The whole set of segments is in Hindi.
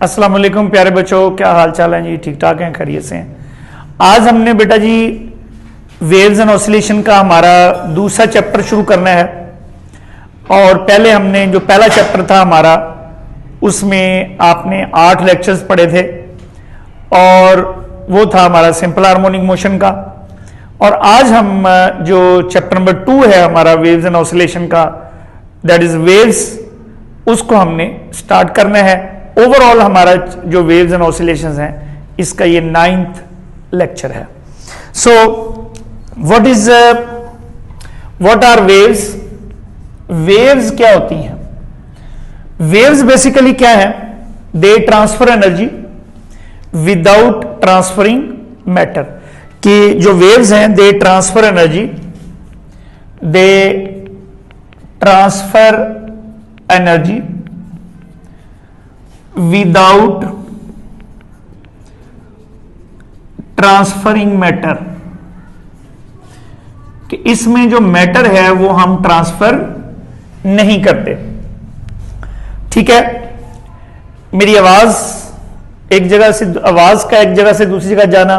अस्सलाम वालेकुम प्यारे बच्चों, क्या हाल चाल है जी? ठीक ठाक हैं, खैरियत से हैं। आज हमने बेटा जी वेव्स एंड ऑसिलेशन का हमारा दूसरा चैप्टर शुरू करना है। और पहले हमने जो पहला चैप्टर था हमारा, उसमें आपने 8 लेक्चर्स पढ़े थे और वो था हमारा सिंपल हार्मोनिक मोशन का। और आज हम जो चैप्टर नंबर 2 है हमारा वेव्स एंड ऑसिलेशन का, दैट इज वेव्स, उसको हमने स्टार्ट करना है। ओवरऑल हमारा जो वेव्स एंड ऑसिलेशंस हैं, इसका ये 9th लेक्चर है। So what are waves? Waves क्या होती हैं? वेव्स बेसिकली क्या है? They transfer energy without transferring matter. कि जो वेव्स हैं they transfer energy, they transfer energy without transferring matter. कि इसमें जो मैटर है वो हम ट्रांसफर नहीं करते। ठीक है, मेरी आवाज एक जगह से, आवाज का एक जगह से दूसरी जगह जाना,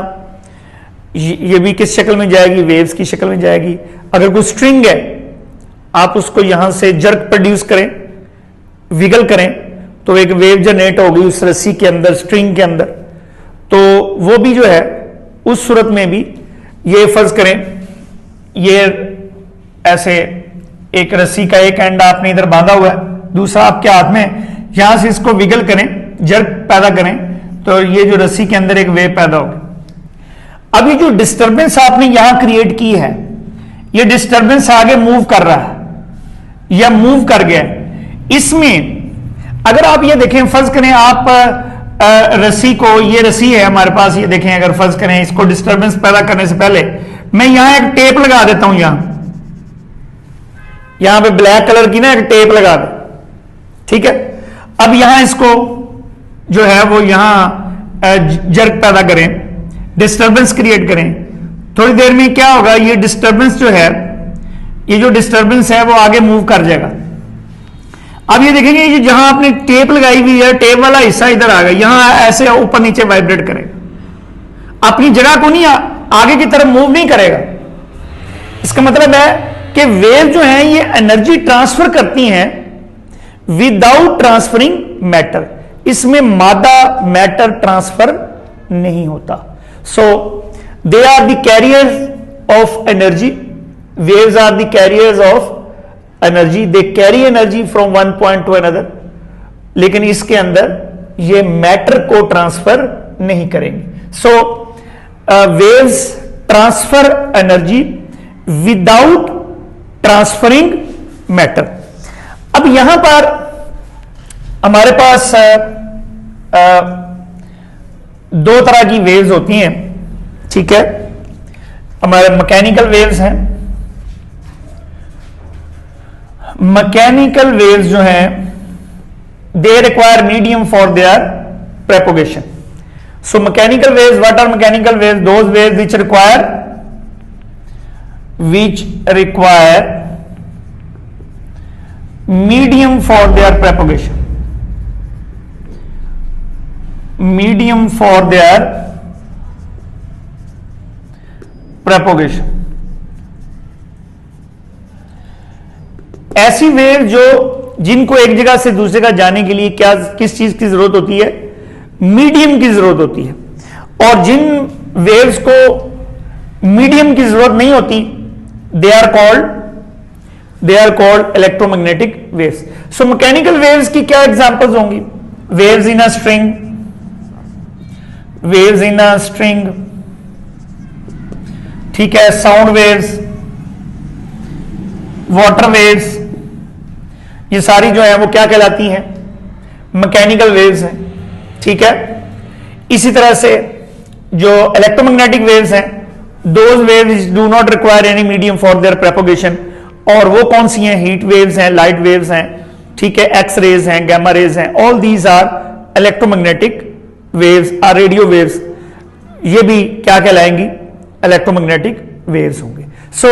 ये भी किस शक्ल में जाएगी? वेव्स की शक्ल में जाएगी। अगर कोई स्ट्रिंग है, आप उसको यहां से जर्क प्रोड्यूस करें, विगल करें, तो एक वेव जनरेट होगी उस रस्सी के अंदर, स्ट्रिंग के अंदर। तो वो भी जो है उस सूरत में भी, ये फर्ज करें ये ऐसे एक रस्सी का एक एंड आपने इधर बांधा हुआ है, दूसरा आपके हाथ में, यहां से इसको विगल करें, जर्क पैदा करें, तो ये जो रस्सी के अंदर एक वेव पैदा होगी। अभी जो डिस्टर्बेंस आपने यहां क्रिएट की है, ये डिस्टर्बेंस आगे मूव कर रहा है या मूव कर गया है। इसमें अगर आप ये देखें, फर्ज करें आप रस्सी को, ये रस्सी है हमारे पास, ये देखें, अगर फर्ज करें इसको डिस्टर्बेंस पैदा करने से पहले मैं यहां एक टेप लगा देता हूं, यहां पे ब्लैक कलर की ना एक टेप लगा दे। ठीक है, अब यहां इसको जो है वो यहां जर्क पैदा करें, डिस्टर्बेंस क्रिएट करें। थोड़ी देर में क्या होगा? ये डिस्टर्बेंस जो है, ये जो डिस्टर्बेंस है वो आगे मूव कर जाएगा। अब ये देखेंगे, ये जहां आपने टेप लगाई हुई है, टेप वाला हिस्सा इधर आ गया, यहां ऐसे ऊपर नीचे वाइब्रेट करेगा, अपनी जगह को नहीं आगे की तरफ मूव नहीं करेगा। इसका मतलब है कि वेव जो है ये एनर्जी ट्रांसफर करती हैं विदाउट ट्रांसफरिंग मैटर। इसमें मादा मैटर ट्रांसफर नहीं होता। So they are the carriers of energy. Waves are the carriers of energy, they carry energy from one point to another, लेकिन इसके अंदर ये मैटर को ट्रांसफर नहीं करेंगे। So waves transfer energy without transferring matter. अब यहां पर हमारे पास दो तरह की वेव्स होती हैं। ठीक है, हमारे मैकेनिकल वेव्स हैं। मैकेनिकल वेव्स जो हैं, they require medium for their propagation. So mechanical waves, what are mechanical waves? Those waves which require medium for their propagation, medium for their propagation। ऐसी वेव जो, जिनको एक जगह से दूसरी जगह जाने के लिए क्या, किस चीज की जरूरत होती है? मीडियम की जरूरत होती है। और जिन वेव्स को मीडियम की जरूरत नहीं होती, they are called electromagnetic waves. So mechanical waves की क्या एग्जांपल्स होंगी? Waves in a string, waves in a string, ठीक है, साउंड वेव्स, वाटर वेव्स, ये सारी जो है वो क्या कहलाती हैं? मैकेनिकल वेव्स हैं। ठीक है, इसी तरह से जो इलेक्ट्रोमैग्नेटिक वेव्स हैं, those waves do not require any medium for their propagation. और वो कौन सी हैं? हीट वेव्स हैं, लाइट वेव्स हैं, ठीक है, एक्स रेज हैं, गैमा रेज हैं, all these are electromagnetic waves, or radio waves. ये भी क्या कहलाएंगी? इलेक्ट्रोमैग्नेटिक वेव्स होंगे। So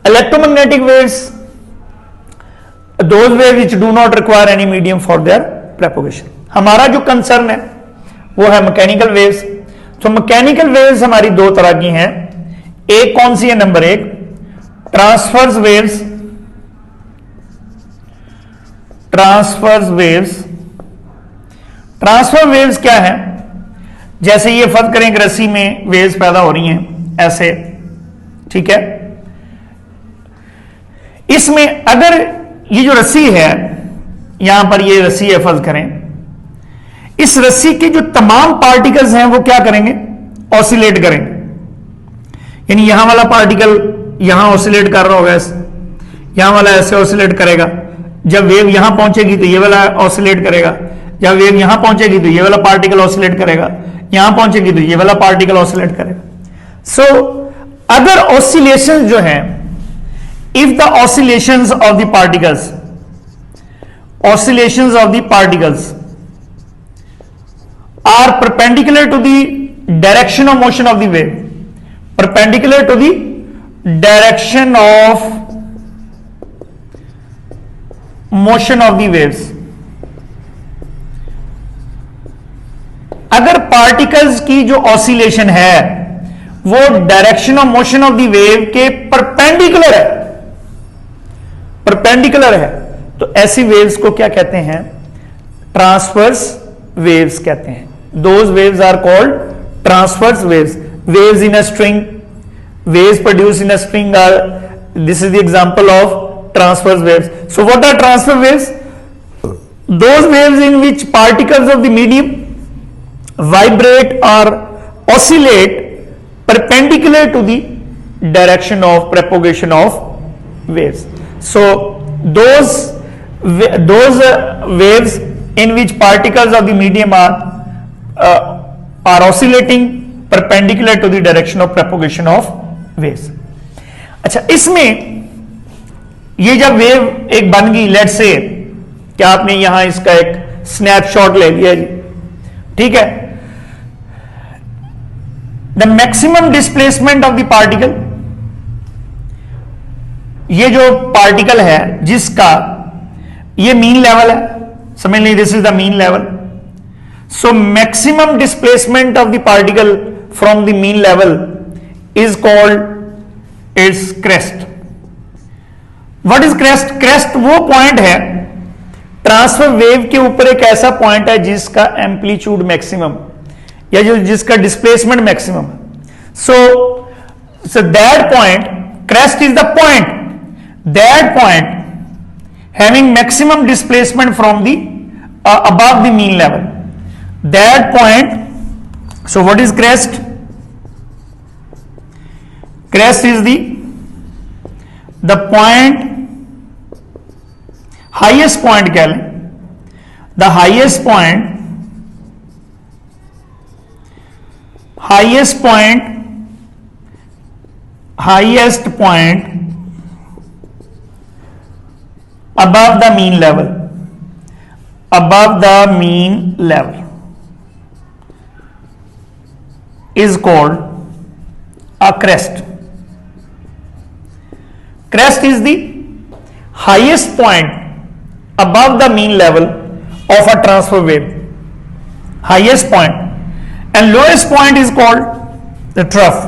electromagnetic waves, those waves which do not require any medium for their propagation। हमारा जो कंसर्न है वो है मैकेनिकल वेव्स। तो मैकेनिकल वेव्स हमारी दो तरह की हैं। एक कौन सी है? नंबर एक, transverse waves. Transverse waves, transfer waves क्या है? जैसे ये फर्ज करें कि रस्सी में वेव्स पैदा हो रही हैं ऐसे, ठीक है। इसमें अगर ये जो रस्सी है, यहां पर ये रस्सी है फर्ज करें, इस रस्सी के जो तमाम पार्टिकल्स हैं वो क्या करेंगे? ऑसिलेट करेंगे। यानी यहां वाला पार्टिकल यहां ऑसिलेट कर रहा होगा, यहां वाला ऐसे ऑसिलेट करेगा। जब वेव यहां पहुंचेगी तो ये वाला ऑसिलेट करेगा, जब वेव यहां पहुंचेगी तो ये वाला पार्टिकल ऑसिलेट करेगा, यहां पहुंचेगी तो ये वाला पार्टिकल ऑसिलेट करेगा। सो अगर ऑसिलेशंस जो है, if the oscillations of the particles, oscillations of the particles are perpendicular to the direction of motion of the wave, perpendicular to the direction of motion of the waves। अगर पार्टिकल्स की जो ऑसिलेशन है वो direction of motion of the wave के परपेंडिकुलर है, परपेंडिकुलर है, तो ऐसी वेव्स को क्या कहते हैं? ट्रांसवर्स वेव्स कहते हैं। Those waves are called transverse waves. Waves in a string, waves produce in a string are, this is the example of transverse waves. So what are transverse waves? Those waves in which particles of the medium vibrate or oscillate perpendicular to the direction of propagation of waves। So those waves in which particles of the medium are oscillating perpendicular to the direction of propagation of waves। अच्छा, इसमें ये जब वेव एक बन गई, लेट से क्या आपने यहां इसका एक स्नैपशॉट ले लिया जी, ठीक है। The maximum displacement of the particle, ये जो पार्टिकल है जिसका ये मीन लेवल है, समझ लीजिए this is the mean level. So maximum displacement of the particle from the mean level is called it's crest. What is crest? Crest वो पॉइंट है ट्रांसफर वेव के ऊपर, एक ऐसा पॉइंट है जिसका एम्पलीट्यूड मैक्सिमम या जो जिसका displacement maximum. So that point, crest is the point, that point having maximum displacement from the above the mean level, that point. So what is crest? Crest is the point, highest point कह लें, the highest point, highest point, highest point above the mean level, above the mean level is called a crest। Crest is the highest point above the mean level of a transfer wave, highest point, and lowest point is called the trough।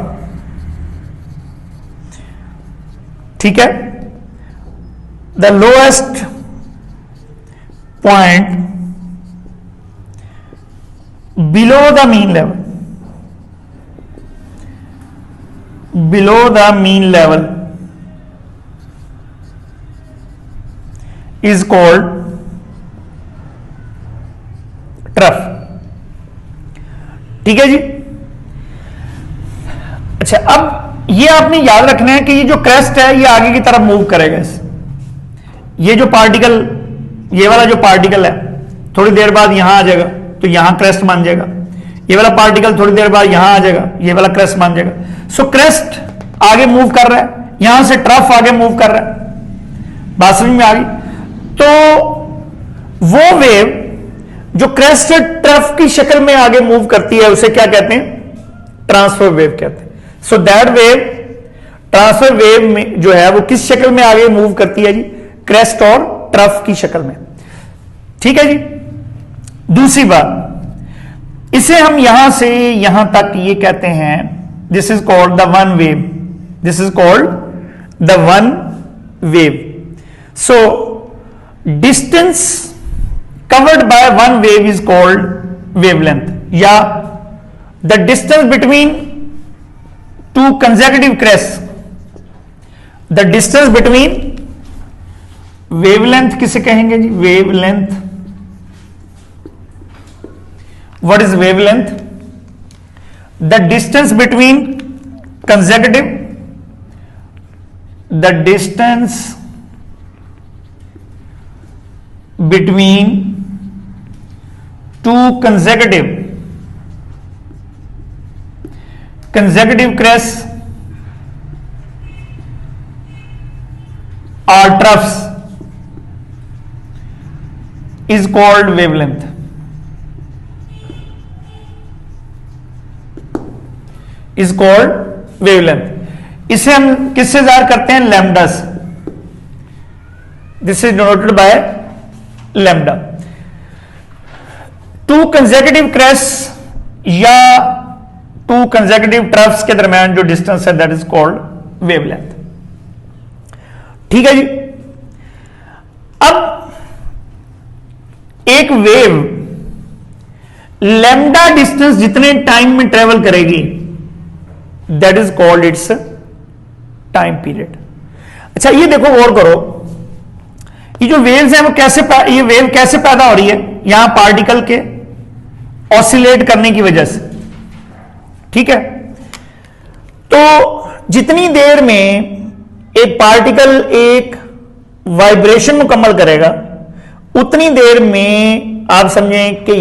ठीक है, the lowest point below the mean level, below the mean level is called trough। ठीक है जी। अच्छा, अब ये आपने याद रखना है कि ये जो क्रेस्ट है ये आगे की तरफ मूव करेगा। ये जो पार्टिकल, ये वाला जो पार्टिकल है थोड़ी देर बाद यहां आ जाएगा तो यहां क्रेस्ट मान जाएगा, ये वाला पार्टिकल थोड़ी देर बाद यहां आ जाएगा, ये वाला क्रेस्ट मान जाएगा। सो क्रेस्ट आगे मूव कर रहा है, यहां से ट्रफ आगे मूव कर रहा है। बात समझ में आ गई? तो वो वेव जो क्रेस्ट से ट्रफ की शक्ल में आगे मूव करती है उसे क्या कहते हैं? ट्रांसफर वेव कहते हैं। So that wave, transfer wave में जो है वो किस शक्ल में आगे मूव करती है जी? क्रेस्ट और ट्रफ की शक्ल में। ठीक है जी। दूसरी बात, इसे हम यहां से यहां तक ये कहते हैं, this is called the one wave, this is called the one wave. So distance covered by one wave is called wavelength, या the distance between two consecutive crest, the distance between, wavelength किसे कहेंगे जी, wavelength. What is wavelength? The distance between consecutive, the distance between two consecutive crests or troughs is called wavelength, is called wavelength। इसे हम किससे ज़ाहिर करते हैं? लैम्डा से। This is denoted by lambda. To consecutive crest या टू कंसेक्यूटिव ट्रफ्स के दरमियान जो डिस्टेंस है दैट इज कॉल्ड वेवलेंथ। ठीक है जी। अब एक वेव लैम्डा डिस्टेंस जितने टाइम में ट्रेवल करेगी that is called it's time period. अच्छा ये देखो, गौर करो, ये जो वेव्स हैं वो कैसे, ये वेव कैसे पैदा हो रही है? यहां पार्टिकल के ऑसिलेट करने की वजह से। ठीक है, तो जितनी देर में एक पार्टिकल एक वाइब्रेशन मुकम्मल करेगा उतनी देर में आप समझें कि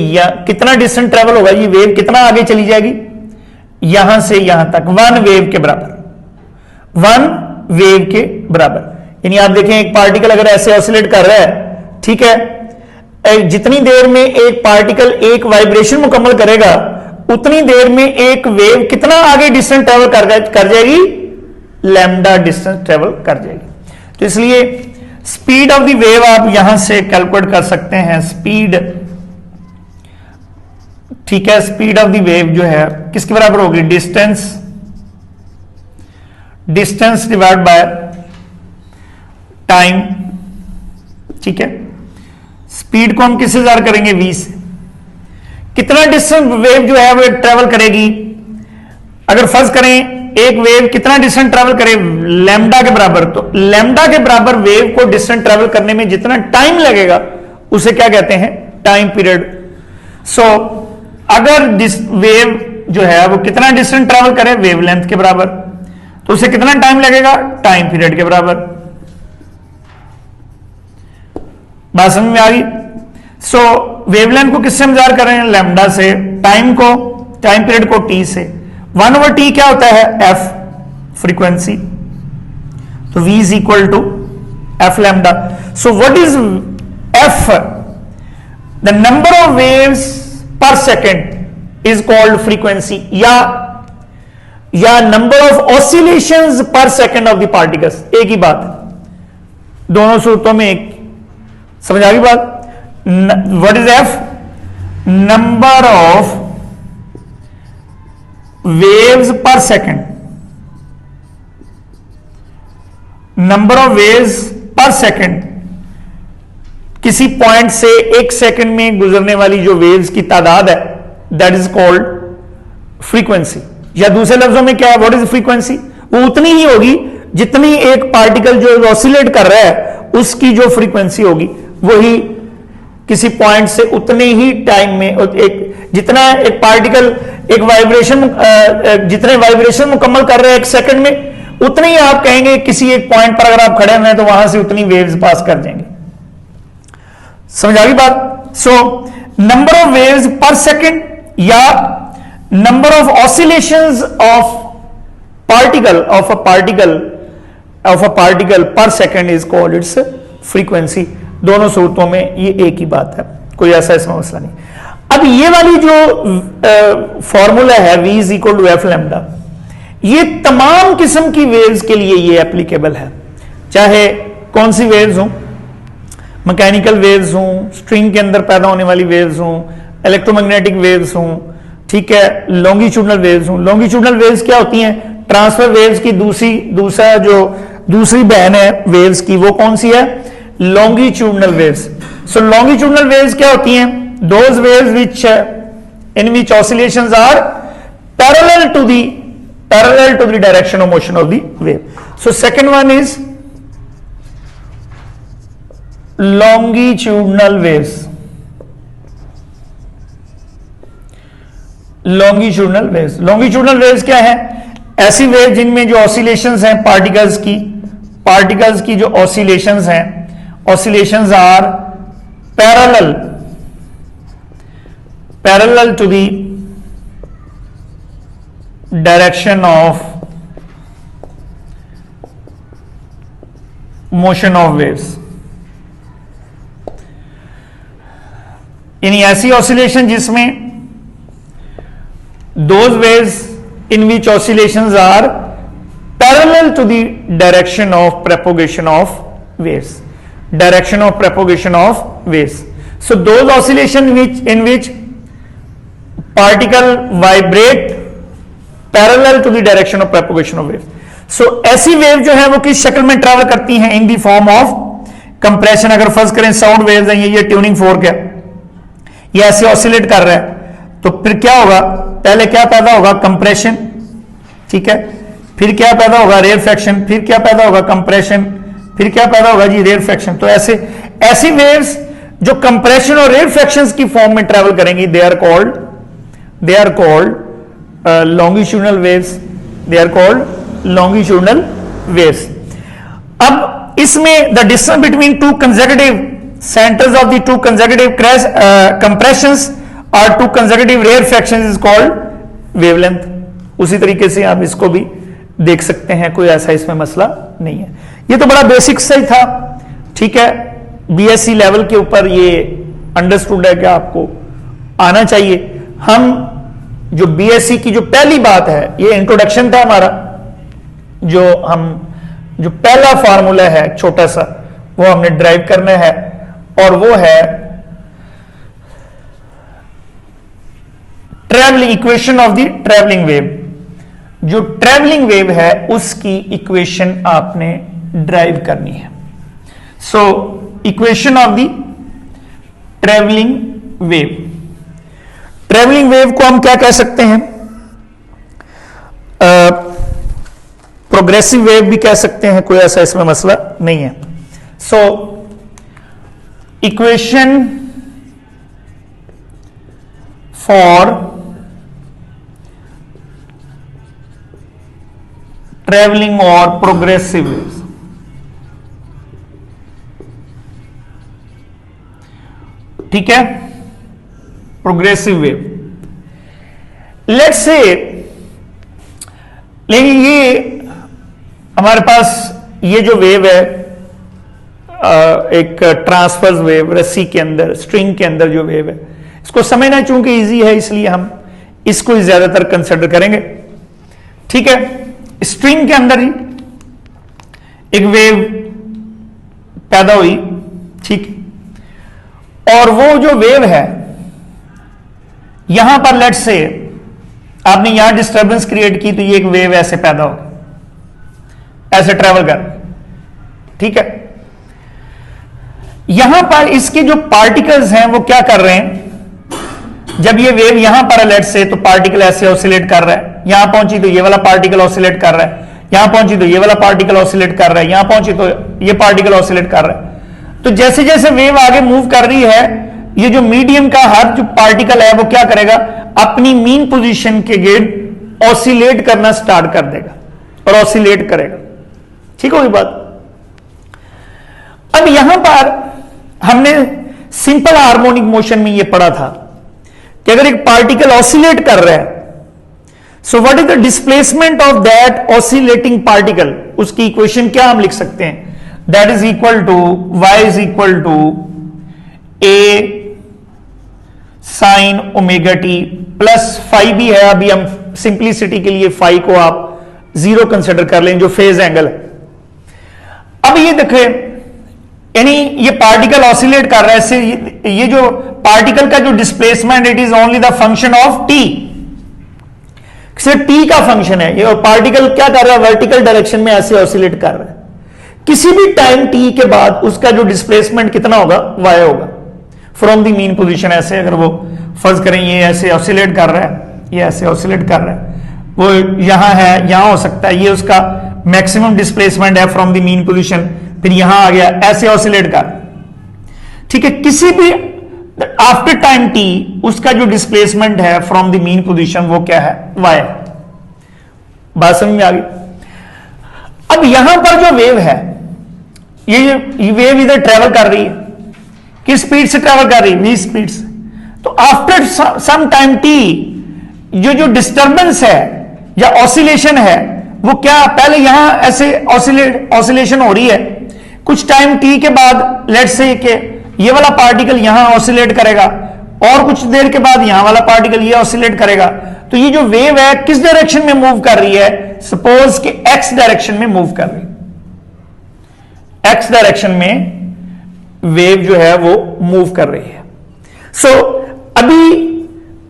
कितना डिस्टेंस ट्रेवल होगा, ये वेव कितना आगे चली जाएगी, यहां से यहां तक, वन वेव के बराबर, वन वेव के बराबर। यानी आप देखें एक पार्टिकल अगर ऐसे ऑसिलेट कर रहा है, ठीक है, जितनी देर में एक पार्टिकल एक वाइब्रेशन मुकम्मल करेगा उतनी देर में एक वेव कितना आगे डिस्टेंस ट्रेवल कर जाएगी, लैम्डा डिस्टेंस ट्रेवल कर जाएगी। तो इसलिए स्पीड ऑफ द वेव आप यहां से कैलकुलेट कर सकते हैं, स्पीड, ठीक है, स्पीड ऑफ द वेव जो है किसके बराबर होगी, डिस्टेंस डिवाइड बाय टाइम। ठीक है, स्पीड को हम किससे जार करेंगे, v से। कितना डिस्टेंस वेव जो है वो ट्रेवल करेगी, अगर फर्ज करें एक वेव कितना डिस्टेंस ट्रेवल करे, लैम्डा के बराबर, तो लैम्डा के बराबर वेव को डिस्टेंस ट्रेवल करने में जितना टाइम लगेगा उसे क्या कहते हैं, टाइम पीरियड। सो अगर वेव जो है वो कितना डिस्टेंस ट्रेवल करे, वेवलेंथ के बराबर, तो उसे कितना टाइम लगेगा, टाइम पीरियड के बराबर। बात समझ में आ गई? सो वेवलेंथ को किससे हम जार कर रहे हैं, लैम्डा से, टाइम को, टाइम पीरियड को t से। 1/t क्या होता है, f फ्रीक्वेंसी, तो v is equal to f lambda. So what is f, the number of waves per second is called frequency, या number of oscillations per second of the particles, एक ही बात है, दोनों सूत्रों में एक। समझ आ गई बात? What is f, number of waves per second, number of waves per second, किसी पॉइंट से एक सेकंड में गुजरने वाली जो वेव्स की तादाद है दैट इज कॉल्ड फ्रीक्वेंसी। या दूसरे लफ्जों में क्या है, व्हाट इज फ्रीक्वेंसी, वो उतनी ही होगी जितनी एक पार्टिकल जो ऑसिलेट कर रहा है उसकी जो फ्रीक्वेंसी होगी, वही किसी पॉइंट से उतने ही टाइम में, एक जितना एक पार्टिकल एक वाइब्रेशन, जितने वाइब्रेशन मुकम्मल कर रहे हैं एक सेकंड में, उतने ही आप कहेंगे किसी एक पॉइंट पर अगर आप खड़े हुए हैं तो वहां से उतनी वेव्स पास कर जाएंगे। समझ आ गई बात? So number of waves per second या number of oscillations of particle per second is called its frequency. दोनों सूत्रों में ये एक ही बात है, कोई ऐसा इसमें मसला नहीं। अब ये वाली जो फॉर्मूला है v is equal to F lambda, ये तमाम किस्म की वेव्स के लिए ये एप्लीकेबल है, चाहे कौन सी वेव्स हो। मैकेनिकल वेव्स हों, स्ट्रिंग के अंदर पैदा होने वाली वेव्स हों, इलेक्ट्रोमैग्नेटिक वेव्स हों, ठीक है, लॉन्गिट्यूडनल वेव्स हों। लॉन्गिट्यूडनल वेव्स क्या होती हैं? ट्रांसफर वेव्स की दूसरी बहन है वेव्स की, वो कौन सी है? Longitudinal waves. So longitudinal waves क्या होती हैं? Those waves which in which oscillations are parallel to the direction of motion of the wave. So second one is longitudinal waves। longitudinal waves क्या है? ऐसी वेव जिनमें जो ऑसिलेशंस हैं पार्टिकल्स की जो ऑसिलेशंस हैं, oscillations are parallel to the direction of motion of waves. यानी ऐसी ऑसिलेशन जिसमें those waves in which oscillations are parallel to the direction of propagation of waves. So those oscillation in which particle vibrate parallel to the direction of propagation of waves. So ऐसी वेव जो है वो किस शक्ल में ट्रैवल करती हैं? In the form of compression. अगर फर्ज करें साउंड वेव्स हैं, ये ट्यूनिंग फोर्क है, ये ऐसे ऑसिलेट कर रहा है, तो फिर क्या होगा? पहले क्या पैदा होगा? कंप्रेशन, ठीक है, फिर क्या पैदा होगा? रेयरफैक्शन, फिर क्या पैदा होगा? कंप्रेशन, फिर क्या पैदा होगा जी? रेयरफैक्शन। तो ऐसी वेव्स जो कंप्रेशन और रेयरफैक्शंस की फॉर्म में ट्रैवल करेंगी, they are called longitudinal waves. अब इसमें the distance between two consecutive centers of the two consecutive compressions or two consecutive rarefactions is called wavelength। उसी तरीके से आप इसको भी देख सकते हैं, कोई ऐसा इसमें मसला नहीं है। ये तो बड़ा बेसिक सा ही था, ठीक है, बीएससी लेवल के ऊपर ये अंडरस्टूड है कि आपको आना चाहिए। हम जो बीएससी की जो पहली बात है, ये इंट्रोडक्शन था हमारा, जो पहला फार्मूला है छोटा सा, वो हमने ड्राइव करना है, और वो है travelling equation of the travelling wave. जो ट्रैवलिंग वेव है उसकी इक्वेशन आपने ड्राइव करनी है। So equation of the travelling wave को हम क्या कह सकते हैं? प्रोग्रेसिव वेव भी कह सकते हैं, कोई ऐसा इसमें मसला नहीं है। सो इक्वेशन फॉर ट्रेवलिंग और प्रोग्रेसिव वेव्स, ठीक है, प्रोग्रेसिव वेव। लेट्स से, लेकिन ये हमारे पास ये जो वेव है, एक ट्रांसवर्स वेव, रस्सी के अंदर, स्ट्रिंग के अंदर जो वेव है, इसको समझना चूंकि इजी है इसलिए हम इसको ही ज्यादातर कंसिडर करेंगे, ठीक है। स्ट्रिंग के अंदर ही एक वेव पैदा हुई, ठीक, और वो जो वेव है यहां पर लेट्स से आपने यहां डिस्टर्बेंस क्रिएट की, तो ये एक वेव ऐसे पैदा हो, ऐसे ट्रेवल कर, ठीक है। यहां पर इसके जो पार्टिकल्स हैं वो क्या कर रहे हैं, जब ये वेव यहां पर अलर्ट से, तो पार्टिकल ऐसे ऑसिलेट कर रहा है, यहां पहुंची तो ये वाला पार्टिकल ऑसिलेट कर रहा है, यहां पहुंची तो ये वाला पार्टिकल ऑसिलेट कर रहा है, यहां पहुंची तो ये पार्टिकल ऑसिलेट कर रहा है। तो जैसे जैसे वेव आगे मूव कर रही है, ये जो मीडियम का हर जो पार्टिकल है वो क्या करेगा, अपनी मीन पोजीशन के गिर्द ऑसिलेट करना स्टार्ट कर देगा और ऑसिलेट करेगा, ठीक होगी बात। अब यहां पर हमने सिंपल हार्मोनिक मोशन में यह पढ़ा था कि अगर एक पार्टिकल ऑसिलेट कर रहा है, so what is the displacement of that oscillating particle, उसकी इक्वेशन क्या हम लिख सकते हैं, that is equal to y is equal to a sine omega t plus phi भी है, अभी हम सिंप्लिसिटी के लिए फाई को आप 0 कंसिडर कर लें जो फेज एंगल है। अब ये देखें, यानी ये पार्टिकल ऑसिलेट कर रहा है, इससे ये जो पार्टिकल का जो displacement it is only the function of T, सिर्फ टी का फंक्शन है ये, और पार्टिकल क्या कर रहा है, वर्टिकल डायरेक्शन में ऐसे ऑसिलेट कर रहा है। किसी भी टाइम टी के बाद उसका जो डिस्प्लेसमेंट कितना होगा, वाई होगा फ्रॉम द मीन पोजीशन। ऐसे अगर वो फर्ज करें ये ऐसे ऑसिलेट कर रहा है, ये ऐसे ऑसिलेट कर रहा है, वो यहां है, यहां हो सकता है, ये उसका मैक्सिमम डिस्प्लेसमेंट है फ्रॉम द मीन पोजीशन, फिर यहां आ गया, ऐसे ऑसिलेट कर, ठीक है। किसी भी आफ्टर टाइम टी उसका जो डिस्प्लेसमेंट है फ्रॉम द मीन पोजीशन वो क्या है, वाई। बात समझ में आ गई। अब यहां पर जो वेव है, ये वेव इधर ट्रेवल कर रही है, किस स्पीड से ट्रेवल कर रही है, v स्पीड से। तो आफ्टर सम टाइम टी जो डिस्टर्बेंस है या ऑसिलेशन है वो क्या, पहले यहां ऐसे ऑसिलेशन हो रही है, कुछ टाइम टी के बाद लेट्स से कि ये वाला पार्टिकल यहां ऑसिलेट करेगा, और कुछ देर के बाद यहां वाला पार्टिकल ये ऑसिलेट करेगा। तो ये जो वेव है किस डायरेक्शन में मूव कर रही है, सपोज कि एक्स डायरेक्शन में मूव कर रही है, एक्स डायरेक्शन में वेव जो है वो मूव कर रही है। सो अभी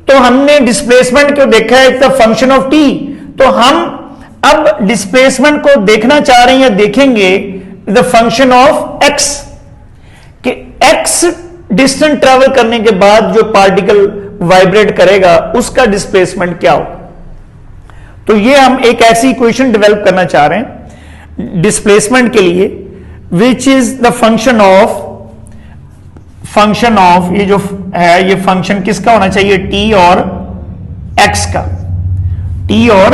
तो हमने डिस्प्लेसमेंट को देखा है, it's the function of T. तो हम अब डिस्प्लेसमेंट को देखना चाह रहे हैं या देखेंगे द फंक्शन ऑफ एक्स, कि एक्स डिस्टेंस ट्रेवल करने के बाद जो पार्टिकल वाइब्रेट करेगा उसका डिस्प्लेसमेंट क्या हो। तो ये हम एक ऐसी इक्वेशन डेवलप करना चाह रहे हैं डिस्प्लेसमेंट के लिए, which is the function of ये जो है ये फंक्शन किसका होना चाहिए, टी और एक्स का, टी और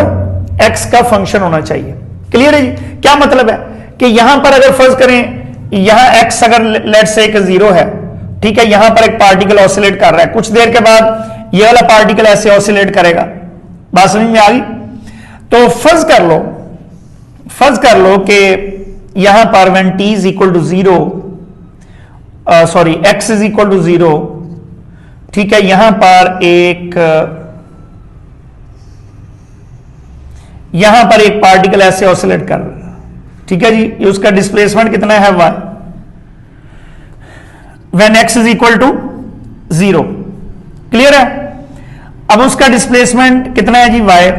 एक्स का फंक्शन होना चाहिए। क्लियर है जी। क्या मतलब है कि यहां पर अगर फर्ज करें यहां एक्स अगर लेट से 0 है, ठीक है, यहां पर एक पार्टिकल ऑसिलेट कर रहा है, कुछ देर के बाद ये वाला पार्टिकल ऐसे ऑसिलेट करेगा। बात समझ में आ गई। तो फर्ज कर लो कि यहां पर when t is equal to 0, sorry x is equal to 0, ठीक है, यहां पर एक पार्टिकल ऐसे ऑसिलेट कर रहा है, ठीक है जी, उसका डिस्प्लेसमेंट कितना है, y, when x is equal to 0। Clear है। अब उसका डिस्प्लेसमेंट कितना है जी, y।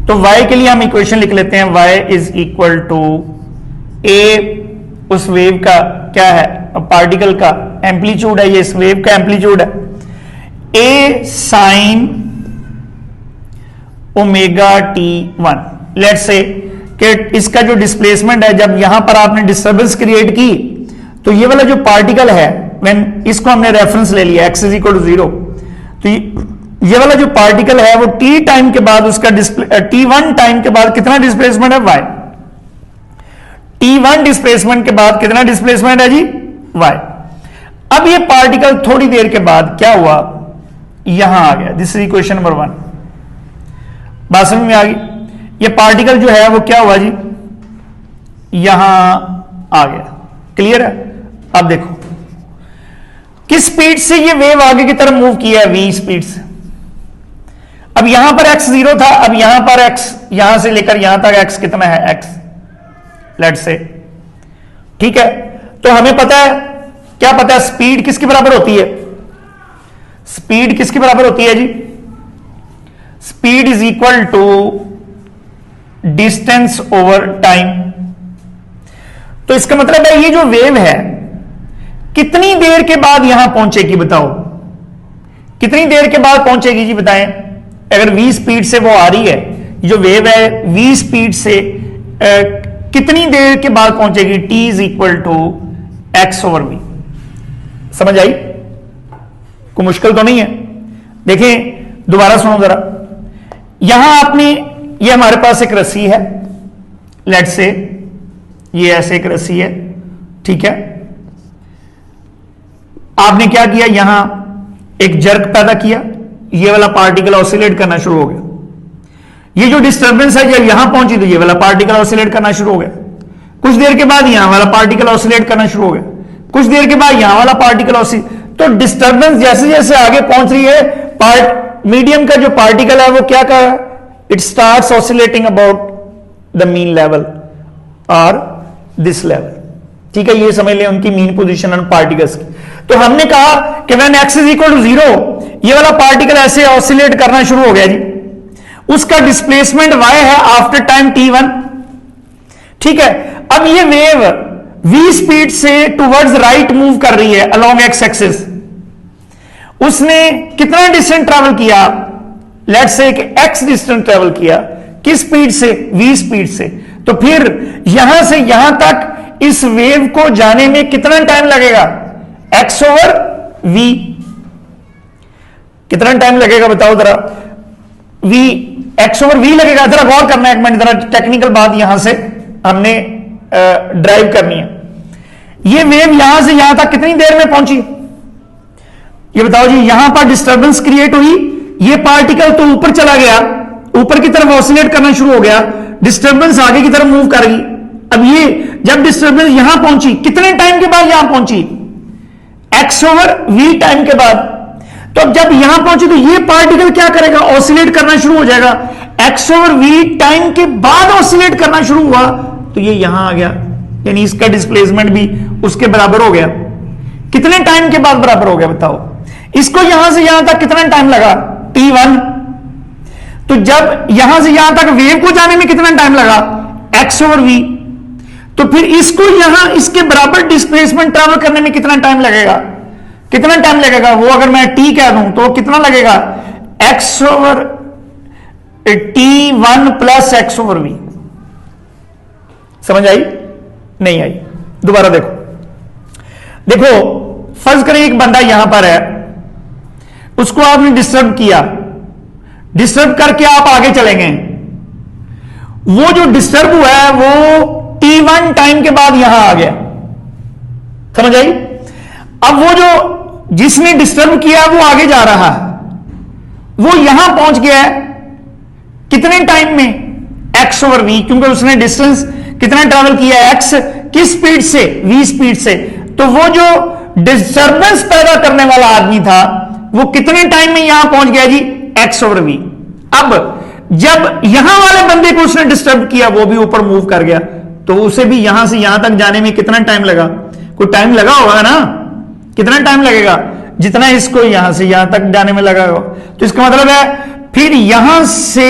तो y के लिए हम इक्वेशन लिख लेते हैं, y is equal to a, उस वेव का क्या है, पार्टिकल का एम्पलीट्यूड है, ये इस वेव का एम्पलीट्यूड है, a sine omega t1। Let's say कि इसका जो डिस्प्लेसमेंट है, जब यहां पर आपने डिस्टर्बेंस क्रिएट की तो ये वाला जो पार्टिकल है, व्हेन इसको हमने रेफरेंस ले लिया x इज इक्वल टू 0, तो ये वाला जो पार्टिकल है वो t टाइम के बाद उसका t1 टाइम के बाद कितना डिस्प्लेसमेंट है, y। t1 डिस्प्लेसमेंट के बाद कितना डिस्प्लेसमेंट है जी, y। अब ये पार्टिकल थोड़ी देर के बाद क्या हुआ, यहां आ गया। This is equation number 1। बात समझ में आ गई। ये पार्टिकल जो है वो क्या हुआ जी, यहां आ गया। क्लियर है। अब देखो किस स्पीड से ये वेव आगे की तरफ मूव किया है, v स्पीड से। अब यहां पर x 0 था, अब यहां पर x, यहां से लेकर यहां तक x कितना है, x लेट्स से, ठीक है। तो हमें पता है, क्या पता है, स्पीड किसके बराबर होती है, स्पीड किसके बराबर होती है जी, speed is equal to distance over time. तो इसका मतलब है ये जो वेव है कितनी देर के बाद यहां पहुंचेगी, बताओ कितनी देर के बाद पहुंचेगी जी, बताएं। अगर v स्पीड से वो आ रही है, जो वेव है v स्पीड से कितनी देर के बाद पहुंचेगी, t is equal to x over v. समझ आई, कोई मुश्किल तो नहीं है। देखें दोबारा सुनो जरा, यहां आपने, ये हमारे पास एक रस्सी है, लेट्स से ये ऐसे एक रस्सी है, ठीक है। आपने क्या किया, यहां एक जर्क पैदा किया, ये वाला पार्टिकल ऑसिलेट करना शुरू हो गया। ये जो डिस्टर्बेंस है जब यहां पहुंची तो ये वाला पार्टिकल ऑसिलेट करना शुरू हो गया। कुछ देर के बाद यहां वाला पार्टिकल ऑसिलेट करना शुरू हो गया, कुछ देर के बाद यहां वाला पार्टिकल ऑसिलेट। तो डिस्टर्बेंस जैसे जैसे आगे पहुंच रही है, मीडियम का जो पार्टिकल है वो क्या कर रहा है, it starts oscillating about the mean level और दिस लेवल, ठीक है, ये समझ लें उनकी मीन पोजीशन ऑन पार्टिकल्स की। तो हमने कहा कि when x is equal to 0 ये वाला पार्टिकल ऐसे ऑसिलेट करना शुरू हो गया जी, उसका डिस्प्लेसमेंट y है आफ्टर टाइम t1, ठीक है। अब ये वेव v स्पीड से टुवर्ड्स राइट मूव कर रही है अलोंग x एक्सिस। उसने कितना डिस्टेंस ट्रैवल किया, लेट्स से कि x डिस्टेंस ट्रैवल किया, किस स्पीड से, v स्पीड से। तो फिर यहां से यहां तक इस वेव को जाने में कितना टाइम लगेगा, x ओवर v। कितना टाइम लगेगा बताओ जरा, v x ओवर v लगेगा। जरा गौर करना है एक मिनट, जरा टेक्निकल बात यहां से हमने ड्राइव करनी है। ये वेव यहां से यहां तक कितनी देर में पहुंची, ये बताओ जी। यहां पर डिस्टर्बेंस क्रिएट हुई, ये पार्टिकल तो ऊपर चला गया, ऊपर की तरफ ऑसिलेट करना शुरू हो गया, डिस्टर्बेंस आगे की तरफ मूव कर गई। अब ये जब डिस्टर्बेंस यहां पहुंची, कितने टाइम के बाद यहां पहुंची, x ओवर v टाइम के बाद। तो अब जब यहां पहुंची तो ये पार्टिकल क्या करेगा, ऑसिलेट करना शुरू हो जाएगा। x ओवर v टाइम के बाद ऑसिलेट करना शुरू हुआ तो ये यहां आ गया, यानी इसका डिस्प्लेसमेंट भी उसके बराबर हो गया। कितने टाइम के बाद बराबर हो गया बताओ, इसको यहां से यहां तक कितना टाइम लगा, t1। तो जब यहां से यहां तक वेव को जाने में कितना टाइम लगा, x ओवर v। तो फिर इसको यहां इसके बराबर डिस्प्लेसमेंट ट्रैवल करने में कितना टाइम लगेगा, कितना टाइम लगेगा वो अगर मैं t कह दूं तो कितना लगेगा, x over t1 plus x over v। समझ आई नहीं आई, दोबारा देखो। देखो फर्ज करें एक बंदा यहां पर है, उसको आपने डिस्टर्ब किया, डिस्टर्ब करके आप आगे चले गए, वो जो डिस्टर्ब हुआ है वो t1 टाइम के बाद यहां आ गया, समझ आई। अब वो जो जिसने डिस्टर्ब किया वो आगे जा रहा है, वो यहां पहुंच गया है कितने टाइम में, x ओवर v, क्योंकि उसने डिस्टेंस कितना ट्रैवल किया है, x किस स्पीड से, v स्पीड से। तो वो जो डिस्टर्बेंस पैदा करने वाला आदमी था वो कितने टाइम में यहां पहुंच गया जी, x ओवर v। अब जब यहां वाले बंदे को उसने डिस्टर्ब किया वो भी ऊपर मूव कर गया, तो उसे भी यहां से यहां तक जाने में कितना टाइम लगा, कोई टाइम लगा होगा ना, कितना टाइम लगेगा, जितना इसको यहां से यहां तक जाने में लगा होगा। तो इसका मतलब है फिर यहां से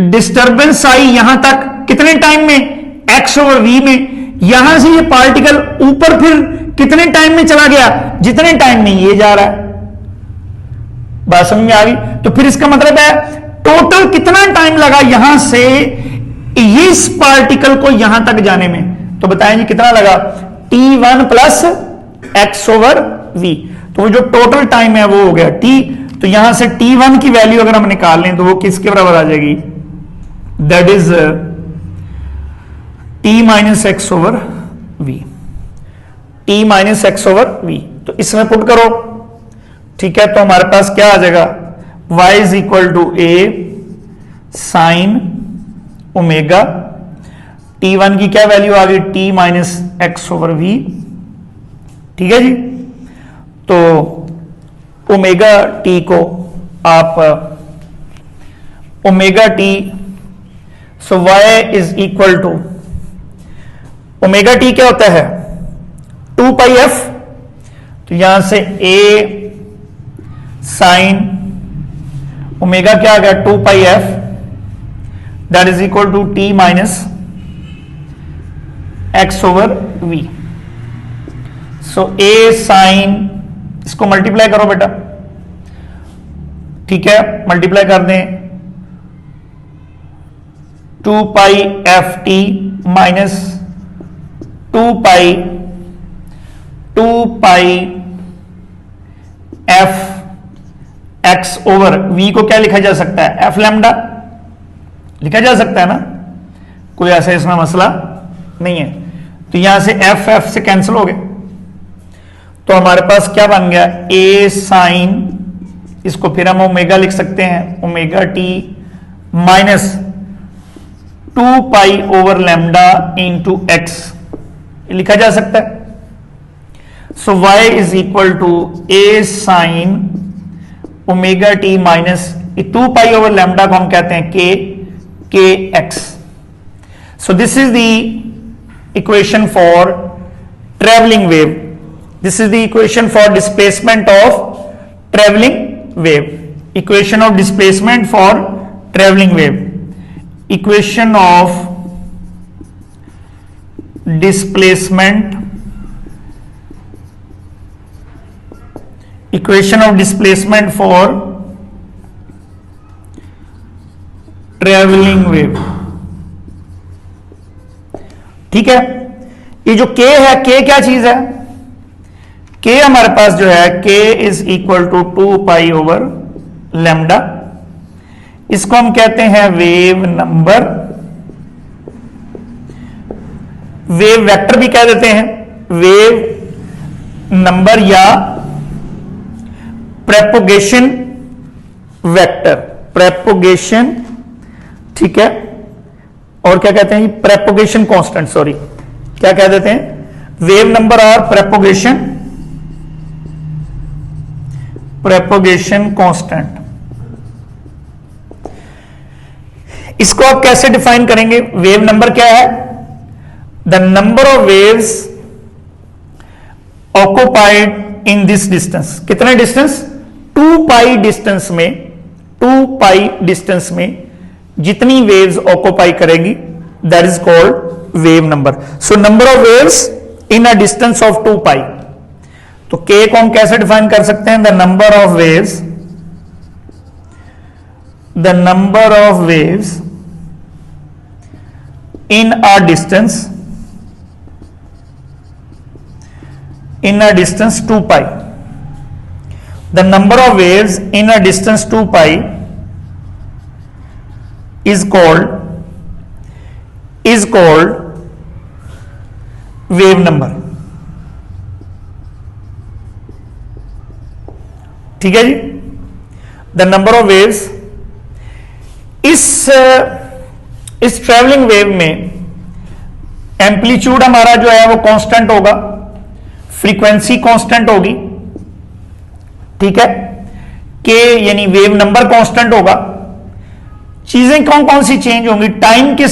डिस्टर्बेंस आई यहां तक कितने टाइम में, x ओवर v में। यहां से ये पार्टिकल ऊपर फिर कितने टाइम में चला गया, जितने टाइम में ये जा रहा है। बात समझ में आ गई। तो फिर इसका मतलब है टोटल कितना टाइम लगा यहां से इस पार्टिकल को यहां तक जाने में, तो बताएं जी कितना लगा, t1 plus x over v। तो वो जो टोटल टाइम है वो हो गया t। तो यहां से t1 की वैल्यू अगर हम निकाल लें तो वो किसके बराबर आ जाएगी, that is t minus x over v, t minus x over v। तो इसमें पुट करो, ठीक है। तो हमारे पास क्या आ जाएगा, y is equal to a sine omega, t1 की क्या वैल्यू आ गई, t minus x over v, ठीक है जी। तो ओमेगा t को आप omega t, so y is equal to omega t क्या होता है, 2 पाई f। तो यहां से a साइन ओमेगा क्या आ गया, 2 pi f, that is equal to t minus x over v। So a sine, इसको मल्टीप्लाई करो बेटा, ठीक है, मल्टीप्लाई कर दें, 2 pi F T minus 2 pi F X over V को क्या लिखा जा सकता है, एफ लैम्डा लिखा जा सकता है ना, कोई ऐसा इसमें मसला नहीं है। तो यहां से एफ से कैंसिल हो गए, तो हमारे पास क्या बन गया, ए साइन, इसको फिर हम ओमेगा लिख सकते हैं, omega t minus 2 pi over lambda into x लिखा जा सकता है। So y is equal to a sine omega t minus 2 pi over lambda को हम कहते हैं k x. So this is the equation for traveling wave. This is the equation for displacement of traveling wave. Equation of displacement for traveling wave. Equation of displacement. Equation of displacement for traveling wave. ठीक है, ये जो k है, k क्या चीज है? k हमारे पास जो है k is equal to 2 pi over lambda. इसको हम कहते हैं वेव नंबर, वेव वेक्टर भी कह देते हैं, वेव नंबर या प्रेपोगेशन वेक्टर, प्रेपोगेशन. ठीक है, और क्या कहते हैं? प्रेपोगेशन कांस्टेंट. सॉरी, क्या कह देते हैं? वेव नंबर और प्रेपोगेशन कांस्टेंट. इसको आप कैसे डिफाइन करेंगे? वेव नंबर क्या है? The number of waves occupied in this distance. कितने डिस्टेंस? 2 पाई डिस्टेंस में, 2 पाई डिस्टेंस में जितनी वेव्स ऑक्युपाई करेगी, that is called wave number. So number of waves in a distance of 2 पाई. तो k को हम कैसे डिफाइन कर सकते हैं? The number of waves, the number of waves in a distance, in a distance 2 pi. The number of waves in a distance 2 pi is called wave number. ठीक है जी. The number of waves इस ट्रेवलिंग वेव में एम्पलीट्यूड हमारा जो है वो कांस्टेंट होगा, फ्रीक्वेंसी कांस्टेंट होगी. ठीक है, के यानी वेव नंबर कांस्टेंट होगा. चीजें कौन कौन सी चेंज होंगी? टाइम के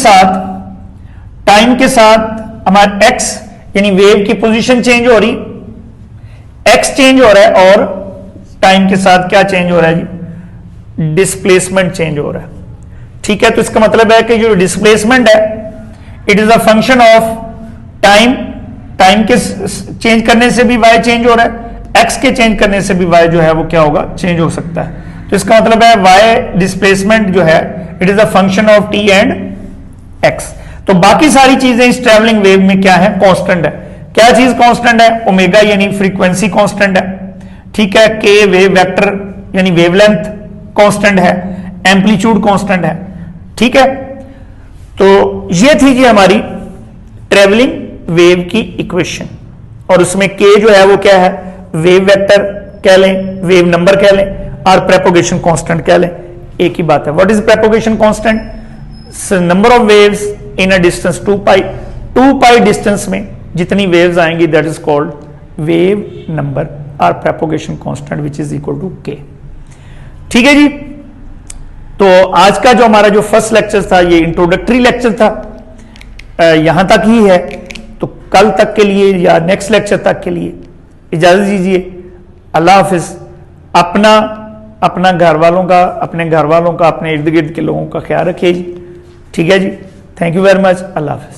साथ हमारा एक्स यानी वेव की पोजीशन चेंज हो रही, एक्स चेंज हो रहा है, और टाइम के साथ क्या चेंज हो रहा है जी? डिस्प्लेसमेंट चेंज हो रहा है. ठीक है, तो इसका मतलब है कि जो डिस्प्लेसमेंट है, it is a function of time. Time के चेंज करने से भी y चेंज हो रहा है, x के चेंज करने से भी y जो है वो क्या होगा? चेंज हो सकता है. तो इसका मतलब है y डिस्प्लेसमेंट जो है, it is a function of t and x. तो बाकी सारी चीजें इस ट्रैवलिंग वेव में क्या है? कांस्टेंट है. क्या चीज कांस्टेंट है? ओमेगा यानी फ्रीक्वेंसी कांस्टेंट है. ठीक है, k वेव वेक्टर यानी वेवलेंथ कांस्टेंट है, एम्पलीट्यूड कांस्टेंट है. ठीक है, तो ये थी जी हमारी ट्रैवलिंग वेव की इक्वेशन. और उसमें k जो है वो क्या है? वेव वेक्टर कह लें, वेव नंबर कह लें, और प्रेपोगेशन कांस्टेंट कह लें. एक ही बात है. What is propagation constant? Number of waves in a distance 2 pi. 2 pi distance में जितनी वेव्स आएंगी, that is called wave number और propagation constant which is equal to k. ठीक है जी. तो आज का जो हमारा जो फर्स्ट लेक्चर था, ये इंट्रोडक्टरी लेक्चर था, यहां तक ही है. तो कल तक के लिए या नेक्स्ट लेक्चर तक के लिए इजाजत दीजिए. अल्लाह हाफिज. अपना घर वालों का, अपने इर्द गिर्द के लोगों का ख्याल रखिए जी. ठीक है जी. Thank you very much. अल्लाह हाफिज.